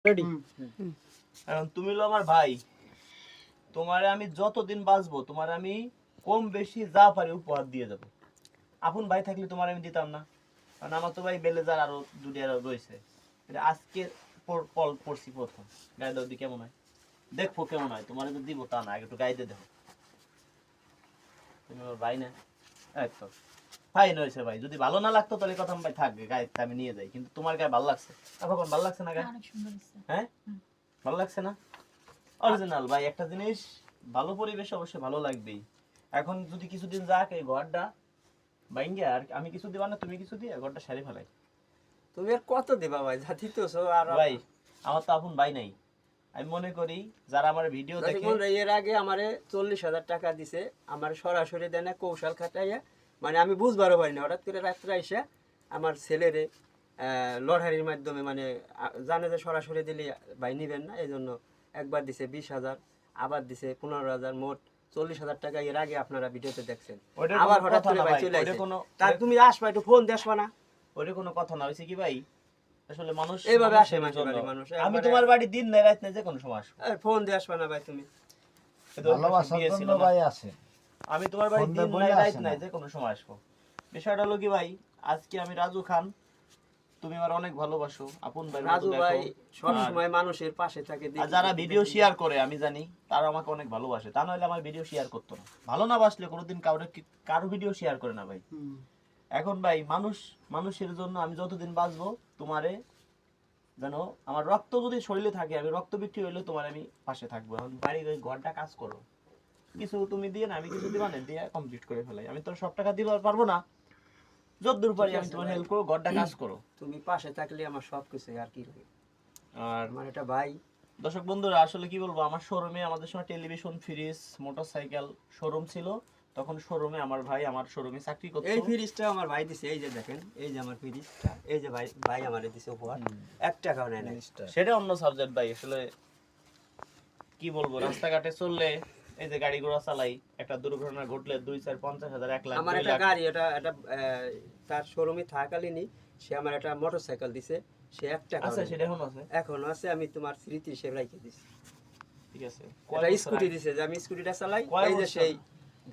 Ready. কারণ তুমি হলো আমার ভাই, তোমারে আমি যতদিন বাঁচবো তোমার আমি কম বেশি যা পারি উপহার দিয়ে যাবো। আপন ভাই থাকলে তোমার আমি দিতাম না, কারণ আমার তো ভাই বেলেজার আরো দুটি আরো রয়েছে। এটা আজকে পড়ছি প্রথম, গায়ে দাও দি কেমন হয় দেখবো, কেমন হয় তোমার তো দিব তা না, আগে একটু গায়ে দিয়ে দেখো। তুমি আমার ভাই না, এই তো ফাইন হয়েছে ভাই। যদি ভালো না লাগতো তাহলে কথা ভাই থাকবে, গায়ে আমি নিয়ে যাই, কিন্তু তোমার গায়ে ভালো লাগছে। এখন ভালো লাগছে না গায়ে? হ্যাঁ ভালো লাগছে না? অরিজিনাল ভাই, একটা জিনিস ভালো পরিবেশে অবশ্যই ভালো লাগবেই। এখন যদি কিছুদিন যাক এই ঘরটা ভাঙ্গে, আর আমি কিছু দিবা না, তুমি কিছু দিয়ে ঘরটা সারি ফেলাই। তুমি আর কত দিবা ভাই, যা দিতেছো। আর ভাই আমার তো আপন ভাই নাই, আমি মনে করি যারা আমার ভিডিও দেখে। এর আগে আমারে 40,000 টাকা দিছে, আমার সরাসরি দেয় না, কৌশল খাটাইয়া। মানে আমি বুঝবারও পারিনি, হঠাৎ করে রাত্রে এসে আমার ছেলেরে লটারির মাধ্যমে, মানে জানে যে সরাসরি দিলে ভাই নিবেন না, এই জন্য একবার দিছে 20,000, আবার দিছে 15,000, মোট 40,000 টাকা এর আগে আপনারা ভিডিওতে দেখছেন। ওইটার আবার কোনো হঠাৎ কথা করে না ভাই ভাই, চলে ওইটা আসে। কোনো তার তুমি আসবা, একটু ফোন দেসবা না? ওইটা কোনো কথা না, হয়েছে কি ভাই, আসলে মানুষ এইভাবে আসে মানুষের মাঝে জন্য। মাঝে মানুষ, আমি একবারে তোমার বাড়ি দিন নাই রাত নাই যে কোনো সময় আসবো। ফোন দিয়ে আসবা না ভাই তুমি? কিন্তু ওই পাশে ভালোবাসার বিয়ে জন্য ছিল না। ভাই আছে। আমি তোমার বাড়ি ফোন দিন দিয়ে বলে নাই রাত আসে নাই না। যে কোনো সময় আসবো। বিষয়টা হলো কি ভাই, আজকে আমি রাজু খান, তুমি আমার অনেক ভালোবাসো, আপন ভাই রাজু ভাই সব সময় মানুষের পাশে থাকে। আর যারা ভিডিও শেয়ার করে আমি জানি তারা আমাকে অনেক ভালোবাসে, তা নইলে আমার ভিডিও শেয়ার করতো না। ভালো না বাসলে কোনোদিন কারো ভিডিও শেয়ার করে না ভাই। এখন ভাই মানুষের জন্য আমি যতদিন বাঁচবো তোমারে যেন, আমার রক্ত যদি শরীরে থাকে, আমি রক্ত বিক্রি হইলে তোমার আমি পাশে থাকবো। এখন বাড়ির ওই ঘরটা কাজ করো, কিছু তুমি দিয়ে না, আমি কিছু দিবা না, দিয়ে কমপ্লিট করে ফেলাই। আমি তো সব টাকা দিতে পারবো না, যতদূর পারি আমি তোমার হেল্প করো, ঘরটা কাজ করো। তুমি পাশে থাকলে আমার সব কিছু, আর কি লাগে। আর আমার এটা ভাই। দর্শক বন্ধুরা আসলে কি বলবো, আমার শোরুমে আমাদের সময় টেলিভিশন, ফ্রিজ, মোটরসাইকেল শোরুম ছিল। তখন শোরুমে আমার ভাই আমার শোরুমে চাকরি করতো। এই ফ্রিজটা আমার ভাই দিছে, এই যে দেখেন, এই যে আমার ফ্রিজটা, এই যে ভাই ভাই আমারে দিছে উপহার, 1 টাকাও নেয় না। সেটা অন্য সাবজেক্ট ভাই। আসলে কি বলবো, রাস্তাঘাটে চললে এই যে গাড়ি ঘোড়া চালাই, একটা দুর্ঘটনা ঘটলে 2, 4, 50,000, 1 লাখ, আমার 2 একটা লাখ। গাড়ি, এটা তার শোরুমে থাকাকালীনই সে আমার একটা মোটরসাইকেল দিছে, সে 1 টাকা আচ্ছা সেটা এখন আছে, এখনো আছে, আমি তোমার স্মৃতি হিসেবে রেখে দিছি। ঠিক আছে। এটা স্কুটি দিছে, যে আমি স্কুটিটা চালাই, এই যে সেই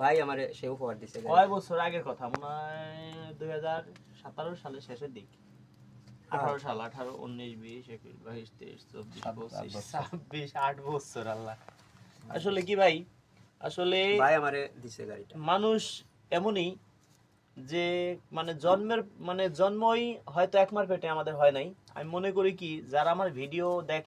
ভাই আমারে সে উপহার দিছে। কয় বছর আগের কথা, মনে হয় 2017 সালের শেষের দিক, 18 সাল, 18, 19, 20, 21, 22, 23, 24, 25, 26, 8 বছর। আল্লাহ, আসলে কি ভাই, আসলে ভাই আমারে দিছে গাড়িটা। মানুষ এমনই যে মানে জন্মই হয়তো একমার পেটে আমাদের হয় নাই। আমি মনে করি কি, যারা আমার ভিডিও দেখে